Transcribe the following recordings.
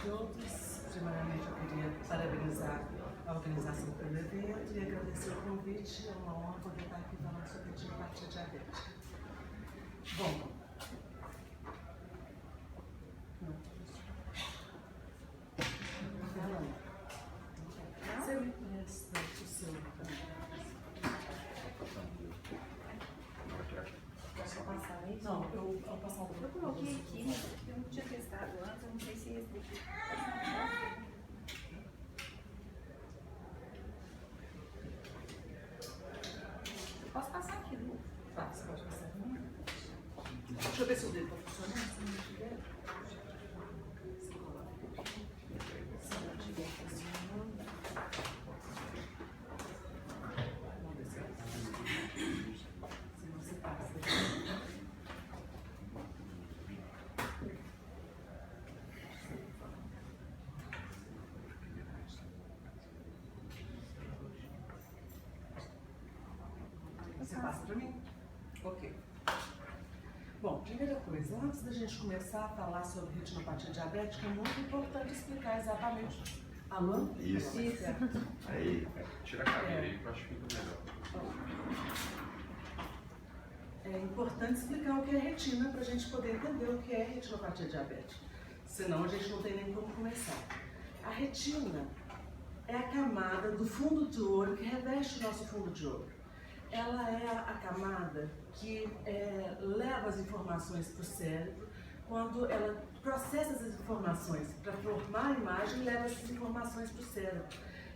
todos. Primeiramente, eu queria parabenizar a organização pelo evento e agradecer o convite. É uma honra poder estar aqui falando sobre retinopatia diabética. Bom, você me presta o seu... Posso passar aí? Não, eu passava. Eu coloquei aqui, mas eu não tinha testado antes, eu não sei se esse daqui. Eu posso passar aqui, Lu? Tá, você pode passar. Deixa eu ver se o dedo está funcionando. Se não tiver, você coloca. Se não tiver funcionando. Vamos ver se ela está funcionando. Se não, você passa. Você passa para mim? Ok. Bom, primeira coisa, antes da gente começar a falar sobre retinopatia diabética, é muito importante explicar exatamente. Alô? Isso. Aí, tira a cadeira aí que eu acho que fica melhor. É importante explicar o que é retina para a gente poder entender o que é retinopatia diabética. Senão a gente não tem nem como começar. A retina é a camada do fundo do olho que reveste o nosso fundo de olho. Ela é a camada que leva as informações para o cérebro. Quando ela processa essas informações para formar a imagem, leva essas informações para o cérebro.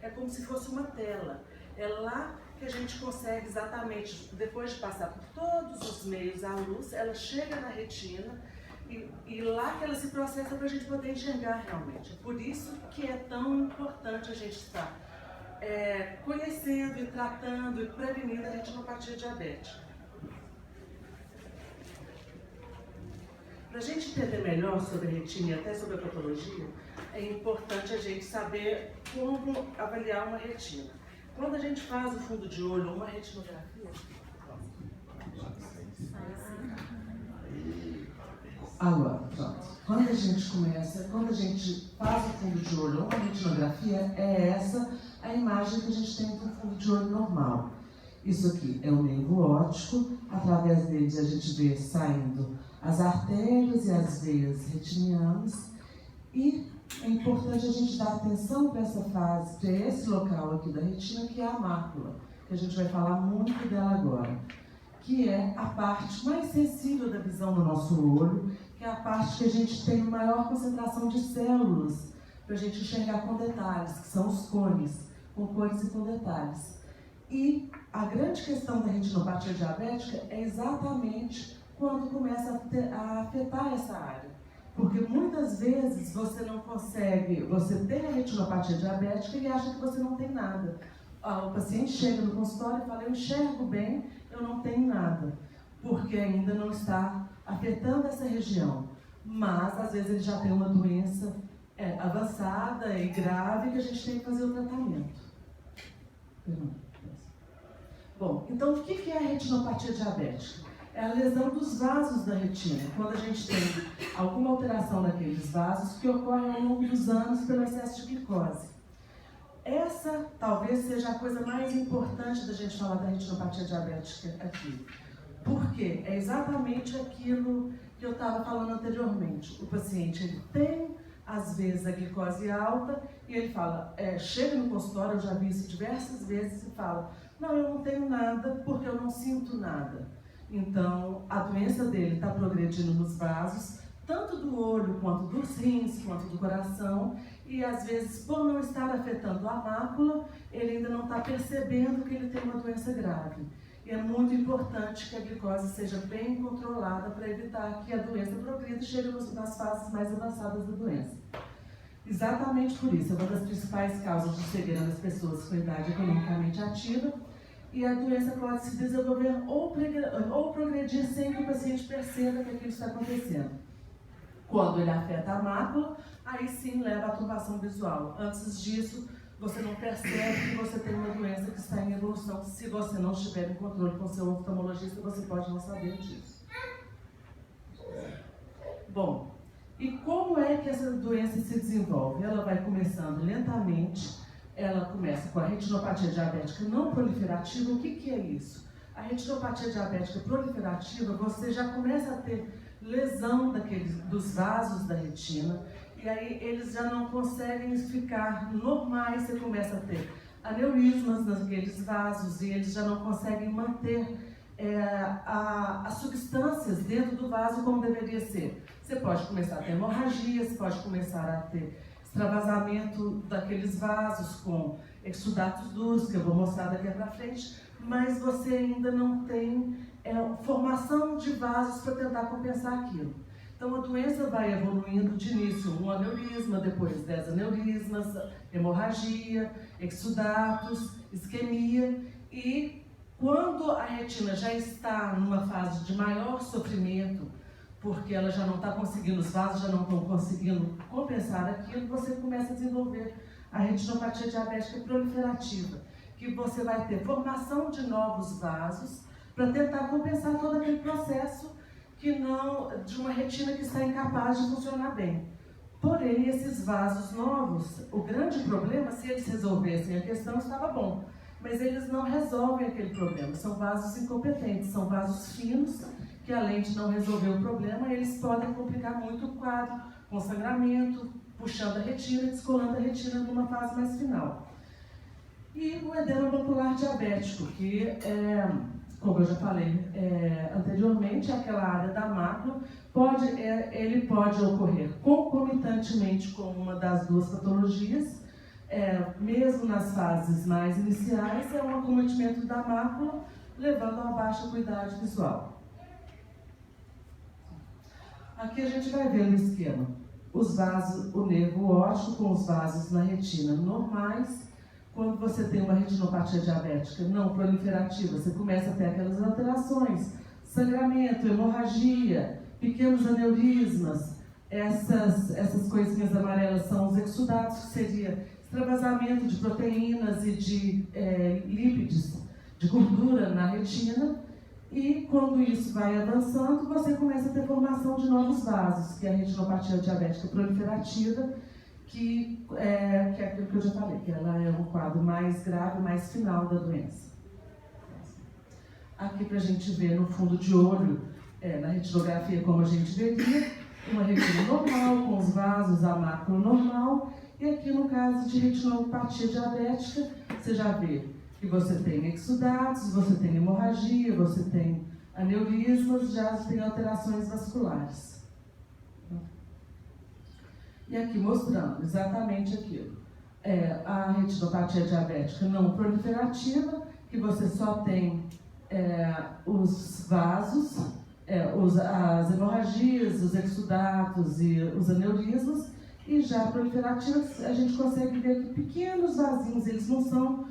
É como se fosse uma tela. É lá que a gente consegue exatamente, depois de passar por todos os meios à luz, ela chega na retina e lá que ela se processa para a gente poder enxergar realmente. É por isso que é tão importante a gente estar conhecendo e tratando e prevenindo a retinopatia diabética. Para a gente entender melhor sobre a retina e até sobre a patologia, é importante a gente saber como avaliar uma retina. Quando a gente faz o fundo de olho ou uma retinografia, agora, pronto. Quando a gente faz o fundo de olho ou uma retinografia, é essa a imagem que a gente tem do fundo de olho normal. Isso aqui é o nervo óptico, através deles a gente vê saindo as artérias e as veias retinianas, e é importante a gente dar atenção para essa fase, para esse local aqui da retina, que é a mácula, que a gente vai falar muito dela agora, que é a parte mais sensível da visão do nosso olho, que é a parte que a gente tem maior concentração de células, para a gente enxergar com detalhes, que são os cones, com cores e com detalhes. E a grande questão da retinopatia diabética é exatamente quando começa a afetar essa área. Porque muitas vezes você não consegue, você tem a retinopatia diabética e acha que você não tem nada. O paciente chega no consultório e fala, eu enxergo bem, eu não tenho nada, porque ainda não está afetando essa região. Mas, às vezes, ele já tem uma doença avançada e grave que a gente tem que fazer o tratamento. Bom, então o que é a retinopatia diabética? É a lesão dos vasos da retina, quando a gente tem alguma alteração naqueles vasos que ocorre ao longo dos anos pelo excesso de glicose. Essa talvez seja a coisa mais importante da gente falar da retinopatia diabética aqui. Porque é exatamente aquilo que eu estava falando anteriormente. O paciente ele tem, às vezes, a glicose alta e ele fala, chega no consultório, eu já vi isso diversas vezes, e fala, não, eu não tenho nada porque eu não sinto nada. Então, a doença dele está progredindo nos vasos, tanto do olho, quanto dos rins, quanto do coração, e às vezes, por não estar afetando a mácula, ele ainda não está percebendo que ele tem uma doença grave. E é muito importante que a glicose seja bem controlada para evitar que a doença progrida e chegue nas fases mais avançadas da doença. Exatamente por isso, é uma das principais causas de cegueira nas pessoas com idade economicamente ativa, e a doença pode se desenvolver ou progredir sem que o paciente perceba que aquilo está acontecendo. Quando ele afeta a mácula, aí sim leva à turbação visual. Antes disso, você não percebe que você tem uma doença que está em evolução. Se você não estiver em controle com seu oftalmologista, você pode não saber disso. Bom, E como é que essa doença se desenvolve? Ela vai começando lentamente, ela começa com a retinopatia diabética não proliferativa. O que é isso? A retinopatia diabética proliferativa, você já começa a ter lesão dos vasos da retina, e aí eles já não conseguem ficar normais, você começa a ter aneurismas naqueles vasos, e eles já não conseguem manter as substâncias dentro do vaso como deveria ser. Você pode começar a ter hemorragia, você pode começar a ter extravasamento daqueles vasos com exudatos duros, que eu vou mostrar daqui para frente, mas você ainda não tem formação de vasos para tentar compensar aquilo. Então a doença vai evoluindo de início, um aneurisma, depois 10 aneurismas, hemorragia, exudatos, isquemia, e quando a retina já está numa fase de maior sofrimento, porque ela já não está conseguindo, os vasos já não estão conseguindo compensar aquilo, você começa a desenvolver a retinopatia diabética proliferativa, que você vai ter formação de novos vasos para tentar compensar todo aquele processo de uma retina que está incapaz de funcionar bem. Porém, esses vasos novos, o grande problema, se eles resolvessem a questão, estava bom. Mas eles não resolvem aquele problema, são vasos incompetentes, são vasos finos, que além de não resolver o problema, eles podem complicar muito o quadro, com sangramento, puxando a retina e descolando a retina numa fase mais final. E o edema macular diabético, que como eu já falei anteriormente, aquela área da mácula, ele pode ocorrer concomitantemente com uma das duas patologias, mesmo nas fases mais iniciais, é um acometimento da mácula, levando a uma baixa acuidade visual. Aqui a gente vai ver no esquema os vasos, o nervo óptico com os vasos na retina normais. Quando você tem uma retinopatia diabética não proliferativa, você começa a ter aquelas alterações, sangramento, hemorragia, pequenos aneurismas, essas coisinhas amarelas são os exudatos, que seria extravasamento de proteínas e de lípides, de gordura na retina, e quando isso vai avançando, você começa a ter formação de novos vasos, que é a retinopatia diabética proliferativa, que é aquilo que eu já falei, que ela é um quadro mais grave, mais final da doença. Aqui para a gente ver no fundo de olho, na retinografia como a gente veria, uma retina normal, com os vasos, a mácula normal, e aqui no caso de retinopatia diabética, você já vê que você tem exudatos, você tem hemorragia, você tem aneurismas, já tem alterações vasculares. E aqui mostrando exatamente aquilo. A retinopatia diabética não proliferativa, que você só tem os vasos, as hemorragias, os exudatos e os aneurismas, e já a proliferativa a gente consegue ver que pequenos vasinhos, eles não são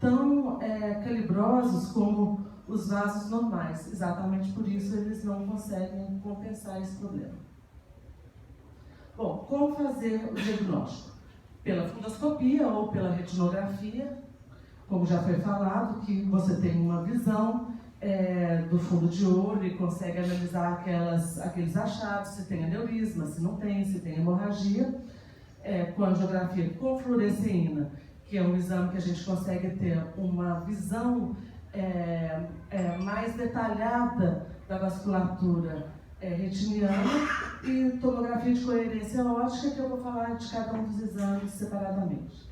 tão calibrosos como os vasos normais. Exatamente por isso eles não conseguem compensar esse problema. Bom, como fazer o diagnóstico? Pela fundoscopia ou pela retinografia, como já foi falado, que você tem uma visão do fundo de olho e consegue analisar aqueles achados, se tem aneurisma, se não tem, se tem hemorragia, com a angiografia com fluoresceína, que é um exame que a gente consegue ter uma visão mais detalhada da vasculatura retiniana, e tomografia de coerência óptica, que eu vou falar de cada um dos exames separadamente.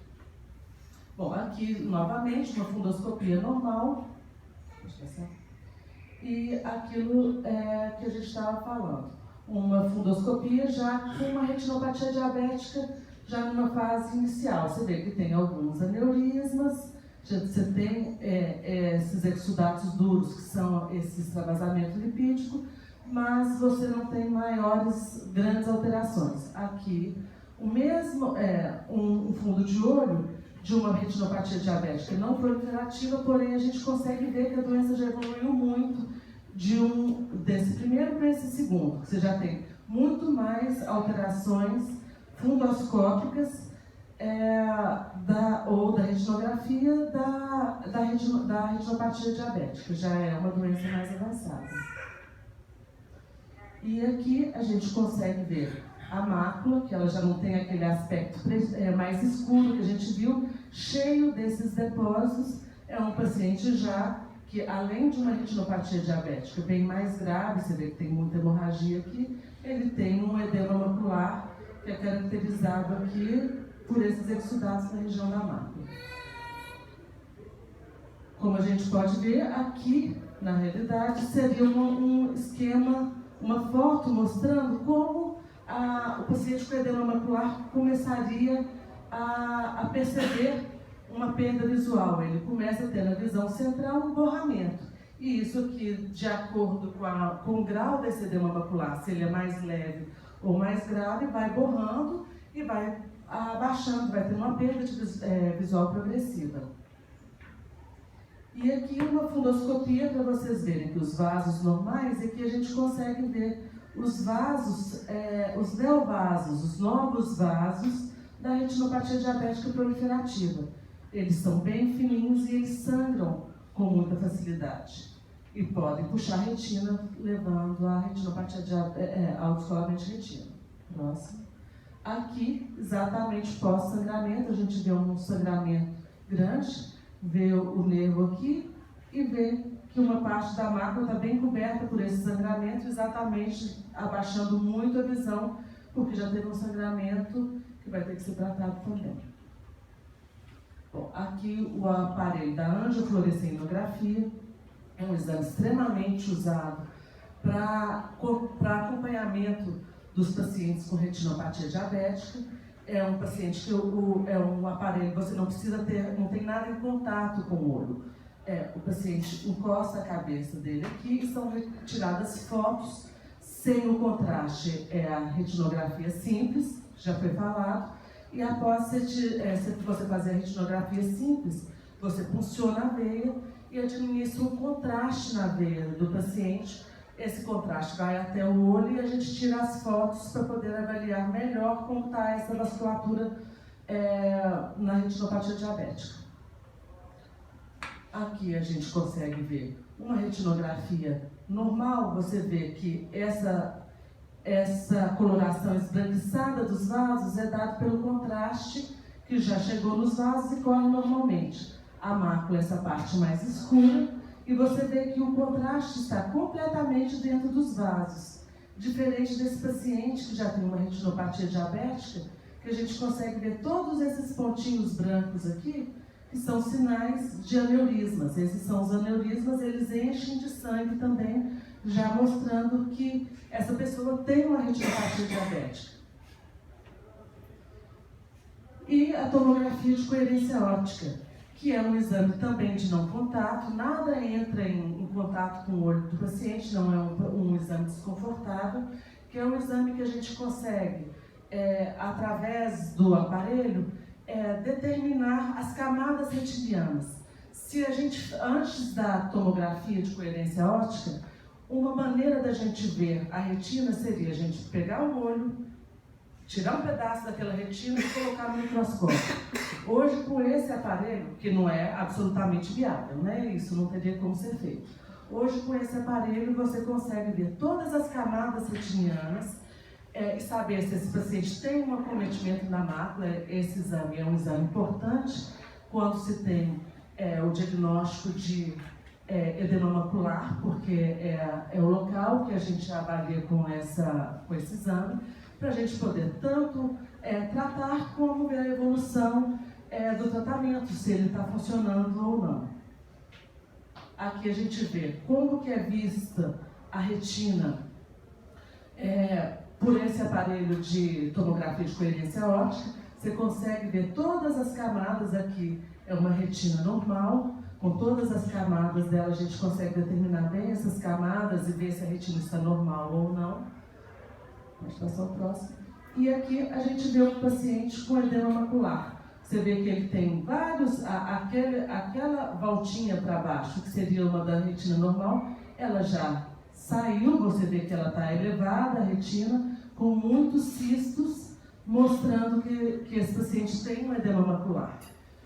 Bom, aqui novamente uma fundoscopia normal, e aquilo que a gente estava falando, uma fundoscopia já com uma retinopatia diabética já numa fase inicial. Você vê que tem alguns aneurismas, você tem esses exudatos duros, que são esse extravasamento lipídico, mas você não tem grandes alterações. Aqui, o mesmo, um fundo de olho de uma retinopatia diabética não proliferativa, porém a gente consegue ver que a doença já evoluiu muito desse primeiro para esse segundo. Você já tem muito mais alterações fundoscópicas ou da retinografia da retinopatia diabética, já é uma doença mais avançada. E aqui a gente consegue ver a mácula, que ela já não tem aquele aspecto mais escuro que a gente viu, cheio desses depósitos. É um paciente já que, além de uma retinopatia diabética bem mais grave, você vê que tem muita hemorragia aqui, ele tem um edema macular, que é caracterizado aqui por esses exudados na região da mácula. Como a gente pode ver, aqui, na realidade, seria um esquema, uma foto mostrando como o paciente com edema macular começaria a perceber uma perda visual. Ele começa a ter na visão central um borramento. E isso aqui, de acordo com o grau desse edema macular, se ele é mais leve ou mais grave, vai borrando e vai abaixando, vai ter uma perda visual progressiva. E aqui uma fundoscopia para vocês verem que os vasos normais, aqui a gente consegue ver os vasos, os neovasos, os novos vasos da retinopatia diabética proliferativa. Eles são bem fininhos e eles sangram com muita facilidade. E podem puxar a retina, levando a retinopatia ao descolamento de retina. Próximo. Aqui, exatamente pós-sangramento, a gente vê um sangramento grande, vê o nervo aqui e vê que uma parte da mácula está bem coberta por esse sangramento, exatamente abaixando muito a visão, porque já teve um sangramento que vai ter que ser tratado também. Bom, aqui o aparelho da angiofluoresceinografia é um exame extremamente usado para acompanhamento dos pacientes com retinopatia diabética. É um paciente que é um aparelho, você não precisa ter, não tem nada em contato com o olho. O paciente encosta a cabeça dele aqui e são retiradas fotos sem o contraste. É a retinografia simples, já foi falado. E após você fazer a retinografia simples, você punciona a veia e administra um contraste na veia do paciente. Esse contraste vai até o olho e a gente tira as fotos para poder avaliar melhor como está essa vasculatura na retinopatia diabética. Aqui a gente consegue ver uma retinografia normal, você vê que essa coloração esbranquiçada dos vasos é dada pelo contraste que já chegou nos vasos e corre normalmente. A mácula é essa parte mais escura e você vê que o contraste está completamente dentro dos vasos. Diferente desse paciente que já tem uma retinopatia diabética, que a gente consegue ver todos esses pontinhos brancos aqui, que são sinais de aneurismas. Esses são os aneurismas, eles enchem de sangue também, já mostrando que essa pessoa tem uma retinopatia diabética. E a tomografia de coerência óptica, que é um exame também de não contato, nada entra em contato com o olho do paciente, não é um exame desconfortável, que é um exame que a gente consegue, através do aparelho, determinar as camadas retinianas. Se a gente, antes da tomografia de coerência óptica, uma maneira da gente ver a retina seria a gente pegar o olho, tirar um pedaço daquela retina e colocar no microscópio. Hoje, com esse aparelho, que não é absolutamente viável, né? Isso não teria como ser feito. Hoje, com esse aparelho, você consegue ver todas as camadas retinianas e saber se esse paciente tem um acometimento na mácula. Esse exame é um exame importante quando se tem o diagnóstico de edema macular, porque é o local que a gente avalia com esse exame, para a gente poder tanto tratar como ver a evolução do tratamento, se ele está funcionando ou não. Aqui a gente vê como que é vista a retina por esse aparelho de tomografia de coerência óptica. Você consegue ver todas as camadas aqui, é uma retina normal, com todas as camadas dela a gente consegue determinar bem essas camadas e ver se a retina está normal ou não. Pode passar o próximo. E aqui a gente vê um paciente com edema macular. Você vê que ele tem vários, aquela voltinha para baixo, que seria uma da retina normal, ela já saiu, você vê que ela está elevada, a retina, com muitos cistos, mostrando que esse paciente tem um edema macular.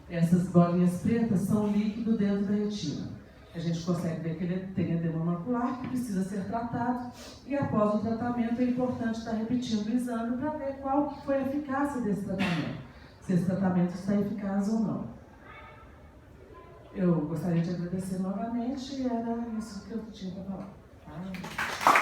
Essas bolinhas pretas são líquido dentro da retina. A gente consegue ver que ele tem edema macular, que precisa ser tratado, e após o tratamento é importante estar repetindo o exame para ver qual que foi a eficácia desse tratamento, se esse tratamento está eficaz ou não. Eu gostaria de agradecer novamente e era isso que eu tinha para falar. Tá?